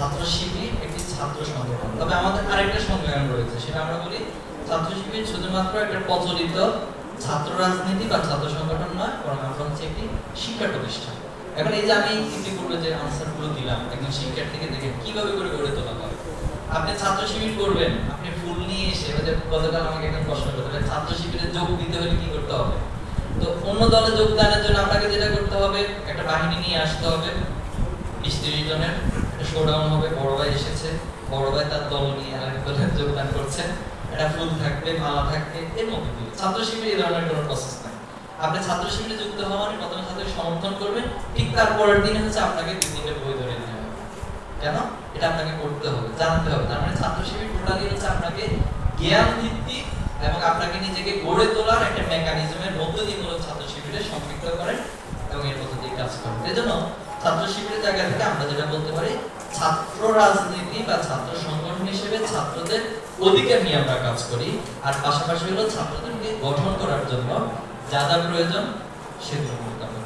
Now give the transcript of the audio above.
ছাত্র শিবির একটি ছাত্র সংগঠন। তবে আমাদের আরেকটা সংজ্ঞায়ন রয়েছে, সেটা আমরা বলি ছাত্র শিবির শুধুমাত্র একটা প্রচলিত ছাত্র রাজনীতি বা ছাত্র সংগঠন নয়, বরং আমরা হচ্ছে একটি শিক্ষা প্রতিষ্ঠান। এখন এই যে আমি ইতিপূর্বে যে আনসারগুলো দিলাম, একজন শিক্ষার্থীকে দেখে কিভাবে করে গড়ে তোলা হয়। আপনি ছাত্র শিবির করবেন, আপনি ফুল নিয়ে এসে গতকাল আমাকে একজন প্রশ্ন করতে, ছাত্র শিবিরে যোগ দিতে হলে কি করতে হবে? তো অন্য দলে যোগদানের জন্য আপনাকে যেটা করতে হবে, একটা বাহিনী নিয়ে আসতে হবে, 20-30 জনের একটা শোডাউন হবে। বড় ভাই এসেছে, বড় ভাই তার দল নিয়ে আরেক দলে যোগদান করছে, একটা ফুল থাকবে, মালা থাকবে, এর মধ্যে দিয়ে ছাত্র শিবিরে এই ধরনের কোনো প্রসেস নাই। আপনি ছাত্র শিবিরে যুক্ত হওয়া মানে প্রথমে ছাত্রকে সমর্থন করবেন, ঠিক তার পরের দিনে হচ্ছে আপনাকে 2-3টা বই ধরে নিতে হবে। কেন? এটা আপনাকে করতে হবে, জানতে হবে। তার মানে ছাত্র শিবির টোটালি হচ্ছে আপনাকে জ্ঞান ভিত্তিক এবং আপনাকে নিজেকে গড়ে তোলার একটা মেকানিজমের মধ্য দিয়ে মূলত ছাত্র শিবিরে সম্পৃক্ত করেন এবং এর মধ্য দিয়ে কাজ করেন। এজন্য ছাত্র শিবিরের জায়গা থেকে আমরা যেটা বলতে পারি, ছাত্র রাজনীতি বা ছাত্র সংগঠন হিসেবে ছাত্রদের অধিকার নিয়ে আমরা কাজ করি, আর পাশাপাশি হলো ছাত্রদেরকে গঠন করার জন্য যা যা প্রয়োজন সেগুলো করতে হবে।